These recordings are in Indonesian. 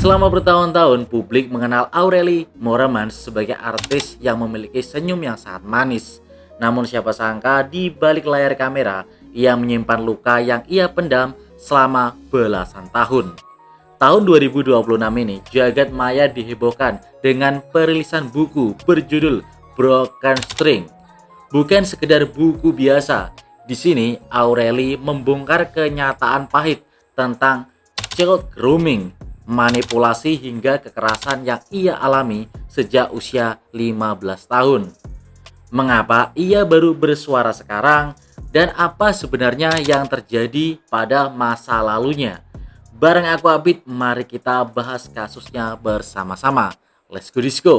Selama bertahun-tahun, publik mengenal Aureli Mooremans sebagai artis yang memiliki senyum yang sangat manis. Namun siapa sangka di balik layar kamera, ia menyimpan luka yang ia pendam selama belasan tahun. Tahun 2026 ini, jagat maya dihebohkan dengan perilisan buku berjudul Broken String. Bukan sekedar buku biasa, di sini Aureli membongkar kenyataan pahit tentang child grooming, manipulasi hingga kekerasan yang ia alami sejak usia 15 tahun. Mengapa ia baru bersuara sekarang dan apa sebenarnya yang terjadi pada masa lalunya? Bareng aku Abid, mari kita bahas kasusnya bersama-sama. Let's go disco.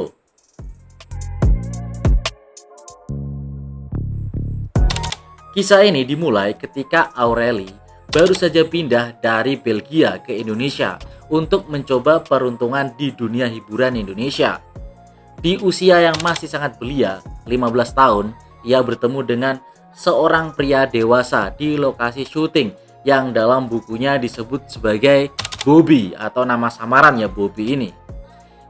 Kisah ini dimulai ketika Aureli baru saja pindah dari Belgia ke Indonesia untuk mencoba peruntungan di dunia hiburan Indonesia. Di usia yang masih sangat belia, 15 tahun, ia bertemu dengan seorang pria dewasa di lokasi syuting yang dalam bukunya disebut sebagai Bobby atau nama samarannya Bobby ini.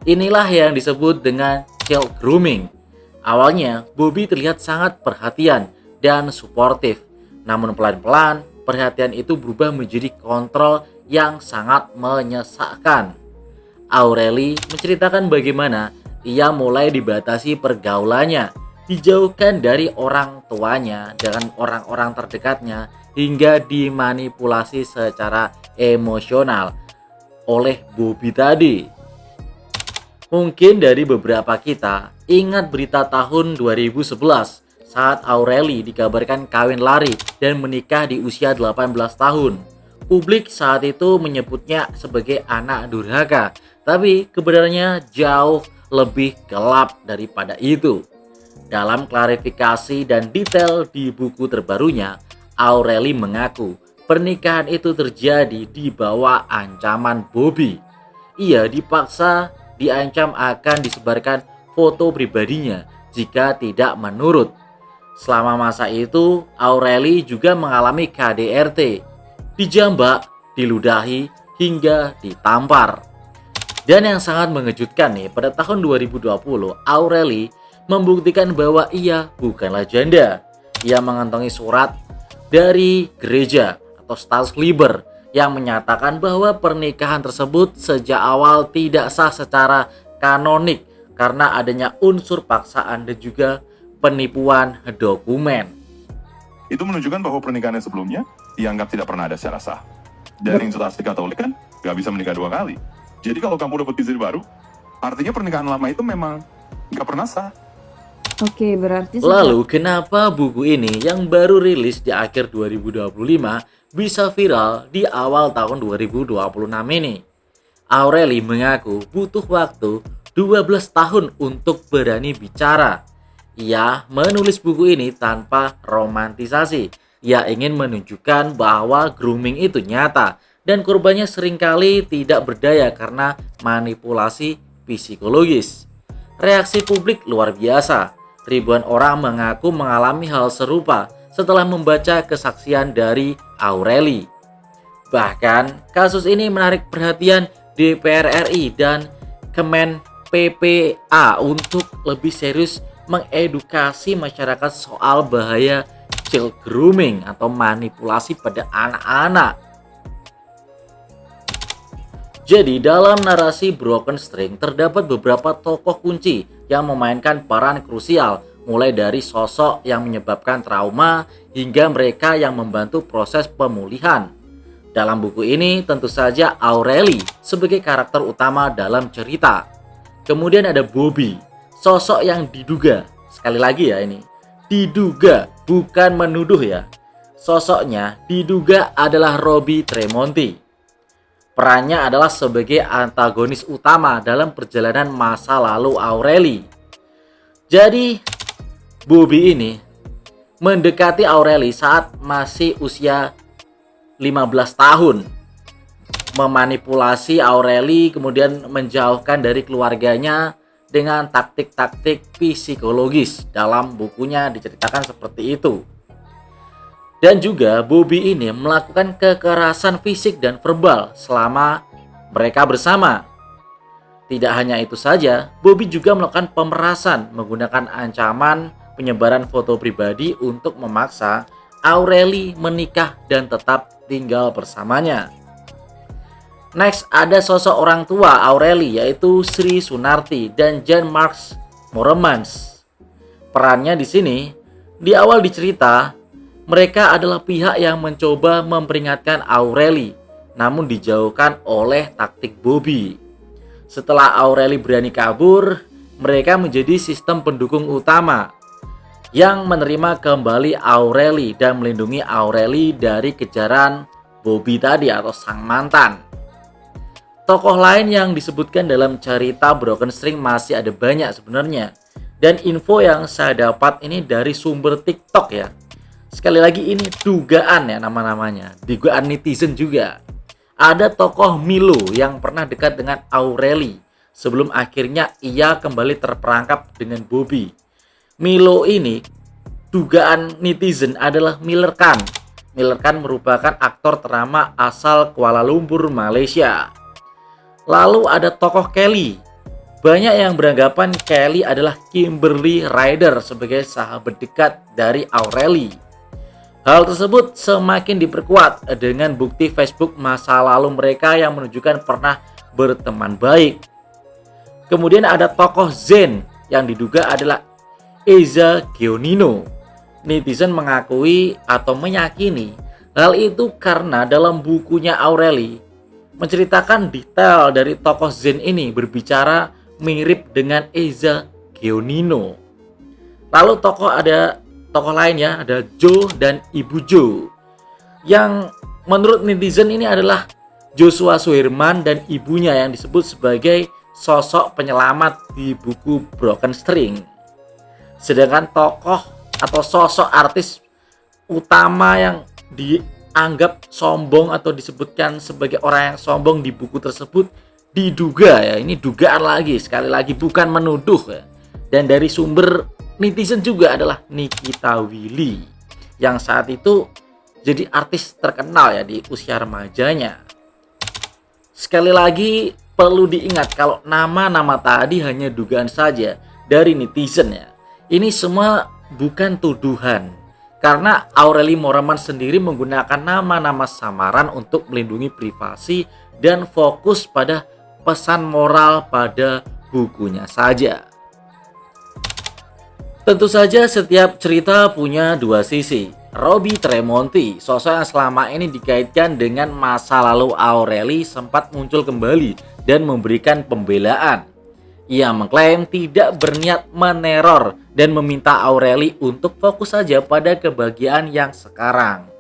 Inilah yang disebut dengan child grooming. Awalnya, Bobby terlihat sangat perhatian dan suportif. Namun pelan-pelan, perhatian itu berubah menjadi kontrol yang sangat menyesakkan. Aureli menceritakan bagaimana ia mulai dibatasi pergaulannya, dijauhkan dari orang tuanya dan orang-orang terdekatnya, hingga dimanipulasi secara emosional oleh Bobby tadi. Mungkin dari beberapa kita ingat berita tahun 2011 saat Aureli dikabarkan kawin lari dan menikah di usia 18 tahun. Publik saat itu menyebutnya sebagai anak durhaka, tapi kebenarannya jauh lebih gelap daripada itu. Dalam klarifikasi dan detail di buku terbarunya, Aureli mengaku pernikahan itu terjadi di bawah ancaman Bobby. Ia dipaksa diancam akan disebarkan foto pribadinya jika tidak menurut. Selama masa itu, Aureli juga mengalami KDRT, dijambak, diludahi, hingga ditampar. Dan yang sangat mengejutkan nih, pada tahun 2020, Aureli membuktikan bahwa ia bukanlah janda. Ia mengantongi surat dari gereja atau Staatsliber yang menyatakan bahwa pernikahan tersebut sejak awal tidak sah secara kanonik karena adanya unsur paksaan dan juga penipuan dokumen. Itu menunjukkan bahwa pernikahan yang sebelumnya dianggap tidak pernah ada secara sah. Dari instansi Katolik kan gak bisa menikah 2 kali. Jadi kalau kamu dapat istri baru, artinya pernikahan lama itu memang gak pernah sah. Oke, berarti Lalu kenapa buku ini yang baru rilis di akhir 2025 bisa viral di awal tahun 2026 ini? Aureli mengaku butuh waktu 12 tahun untuk berani bicara. Ia menulis buku ini tanpa romantisasi. Ia ingin menunjukkan bahwa grooming itu nyata dan korbannya seringkali tidak berdaya karena manipulasi psikologis. Reaksi publik luar biasa. Ribuan orang mengaku mengalami hal serupa setelah membaca kesaksian dari Aureli. Bahkan kasus ini menarik perhatian DPR RI dan Kemen PPA untuk lebih serius mengedukasi masyarakat soal bahaya child grooming atau manipulasi pada anak-anak. Jadi dalam narasi Broken String terdapat beberapa tokoh kunci yang memainkan peran krusial, mulai dari sosok yang menyebabkan trauma hingga mereka yang membantu proses pemulihan. Dalam buku ini tentu saja Aureli sebagai karakter utama dalam cerita. Kemudian ada Bobby, sosok yang diduga, sekali lagi ya ini, diduga bukan menuduh ya. Sosoknya diduga adalah Robby Tremonti. Perannya adalah sebagai antagonis utama dalam perjalanan masa lalu Aureli. Jadi Bobby ini mendekati Aureli saat masih usia 15 tahun. Memanipulasi Aureli, kemudian menjauhkan dari keluarganya dengan taktik-taktik psikologis. Dalam bukunya diceritakan seperti itu. Dan juga Bobby ini melakukan kekerasan fisik dan verbal selama mereka bersama. Tidak hanya itu saja, Bobby juga melakukan pemerasan menggunakan ancaman penyebaran foto pribadi untuk memaksa Aureli menikah dan tetap tinggal bersamanya. Next, ada sosok orang tua Aureli yaitu Sri Sunarti dan Jean-Marc Moermans. Perannya di sini, di awal dicerita, mereka adalah pihak yang mencoba memperingatkan Aureli, namun dijauhkan oleh taktik Bobby. Setelah Aureli berani kabur, mereka menjadi sistem pendukung utama yang menerima kembali Aureli dan melindungi Aureli dari kejaran Bobby tadi atau sang mantan. Tokoh lain yang disebutkan dalam cerita Broken String masih ada banyak sebenarnya. Dan info yang saya dapat ini dari sumber TikTok ya. Sekali lagi ini dugaan ya nama-namanya. Dugaan netizen juga. Ada tokoh Milo yang pernah dekat dengan Aureli sebelum akhirnya ia kembali terperangkap dengan Bobby. Milo ini dugaan netizen adalah Miller Khan. Miller Khan merupakan aktor ternama asal Kuala Lumpur, Malaysia. Lalu ada tokoh Kelly. Banyak yang beranggapan Kelly adalah Kimberly Ryder sebagai sahabat dekat dari Aureli. Hal tersebut semakin diperkuat dengan bukti Facebook masa lalu mereka yang menunjukkan pernah berteman baik. Kemudian ada tokoh Zen yang diduga adalah Eza Gionino. Netizen mengakui atau meyakini hal itu karena dalam bukunya Aureli menceritakan detail dari tokoh Zen ini berbicara mirip dengan Eza Gionino. Lalu tokoh lain ya, ada Joe dan Ibu Joe. Yang menurut netizen ini adalah Joshua Suherman dan ibunya yang disebut sebagai sosok penyelamat di buku Broken String. Sedangkan tokoh atau sosok artis utama yang dianggap sombong atau disebutkan sebagai orang yang sombong di buku tersebut diduga ya, ini dugaan lagi, sekali lagi bukan menuduh ya. Dan dari sumber netizen juga adalah Nikita Willy yang saat itu jadi artis terkenal ya di usia remajanya. Sekali lagi perlu diingat kalau nama-nama tadi hanya dugaan saja dari netizen ya. Ini semua bukan tuduhan. Karena Aureli Moermans sendiri menggunakan nama-nama samaran untuk melindungi privasi dan fokus pada pesan moral pada bukunya saja. Tentu saja setiap cerita punya dua sisi. Robby Tremonti, sosok yang selama ini dikaitkan dengan masa lalu Aureli, sempat muncul kembali dan memberikan pembelaan. Ia mengklaim tidak berniat meneror dan meminta Aureli untuk fokus saja pada kebahagiaan yang sekarang.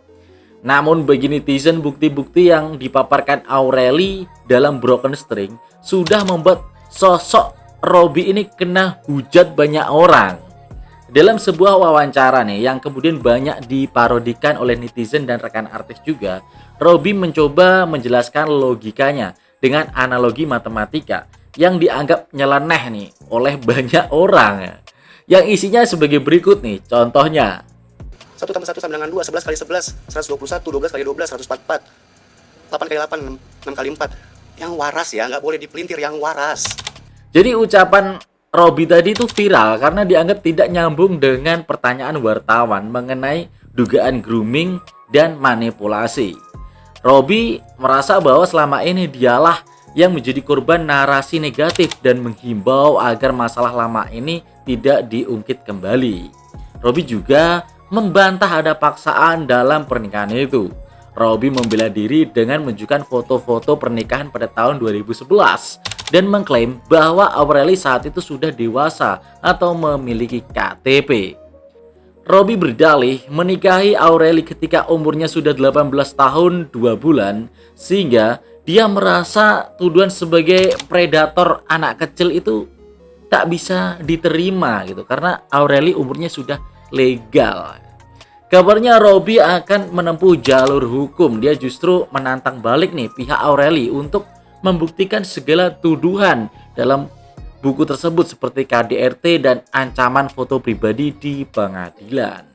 Namun bagi netizen, bukti-bukti yang dipaparkan Aureli dalam Broken String sudah membuat sosok Robby ini kena hujat banyak orang. Dalam sebuah wawancara nih yang kemudian banyak diparodikan oleh netizen dan rekan artis juga, Robby mencoba menjelaskan logikanya dengan analogi matematika yang dianggap nyeleneh nih oleh banyak orang. Yang isinya sebagai berikut nih, contohnya 1 tambah 1 sama dengan 2, 11 kali 11, 121, 12 kali 12, 144, 8 kali 8, 6 kali 4. Yang waras ya, nggak boleh dipelintir, yang waras. Jadi ucapan Robby tadi itu viral karena dianggap tidak nyambung dengan pertanyaan wartawan mengenai dugaan grooming dan manipulasi. Robby merasa bahwa selama ini dialah yang menjadi korban narasi negatif dan menghimbau agar masalah lama ini tidak diungkit kembali. Robby juga membantah ada paksaan dalam pernikahan itu. Robby membela diri dengan menunjukkan foto-foto pernikahan pada tahun 2011 dan mengklaim bahwa Aureli saat itu sudah dewasa atau memiliki KTP. Robby berdalih menikahi Aureli ketika umurnya sudah 18 tahun 2 bulan sehingga dia merasa tuduhan sebagai predator anak kecil itu tak bisa diterima gitu karena Aureli umurnya sudah legal. Kabarnya Robby akan menempuh jalur hukum. Dia justru menantang balik nih pihak Aureli untuk membuktikan segala tuduhan dalam buku tersebut seperti KDRT dan ancaman foto pribadi di pengadilan.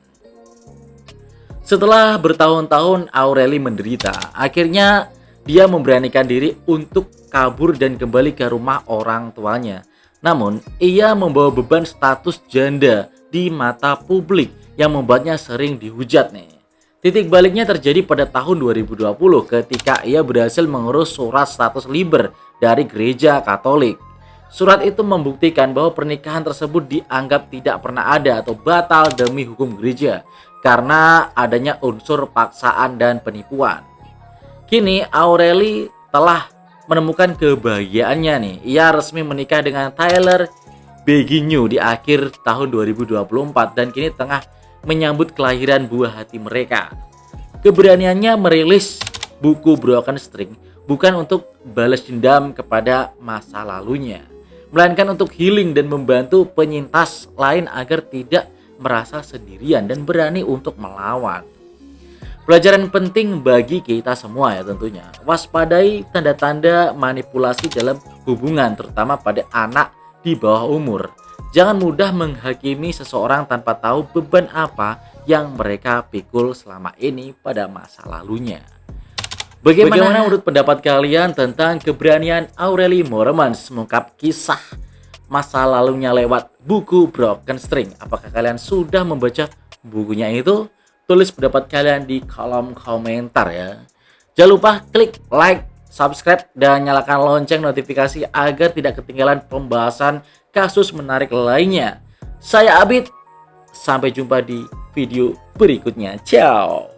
Setelah bertahun-tahun Aureli menderita, akhirnya dia memberanikan diri untuk kabur dan kembali ke rumah orang tuanya. Namun, ia membawa beban status janda di mata publik yang membuatnya sering dihujat nih. Titik baliknya terjadi pada tahun 2020 ketika ia berhasil mengurus surat status liber dari gereja Katolik. Surat itu membuktikan bahwa pernikahan tersebut dianggap tidak pernah ada atau batal demi hukum gereja karena adanya unsur paksaan dan penipuan. Kini Aureli telah menemukan kebahagiaannya nih. Ia resmi menikah dengan Tyler Beginu di akhir tahun 2024 dan kini tengah menyambut kelahiran buah hati mereka. Keberaniannya merilis buku Broken String bukan untuk balas dendam kepada masa lalunya, melainkan untuk healing dan membantu penyintas lain agar tidak merasa sendirian dan berani untuk melawan. Pelajaran penting bagi kita semua ya tentunya. Waspadai tanda-tanda manipulasi dalam hubungan terutama pada anak di bawah umur. Jangan mudah menghakimi seseorang tanpa tahu beban apa yang mereka pikul selama ini pada masa lalunya. Bagaimana menurut pendapat kalian tentang keberanian Aureli Moormans mengungkap kisah masa lalunya lewat buku Broken String? Apakah kalian sudah membaca bukunya itu? Tulis pendapat kalian di kolom komentar ya. Jangan lupa klik like, subscribe, dan nyalakan lonceng notifikasi agar tidak ketinggalan pembahasan kasus menarik lainnya. Saya Abid, sampai jumpa di video berikutnya. Ciao.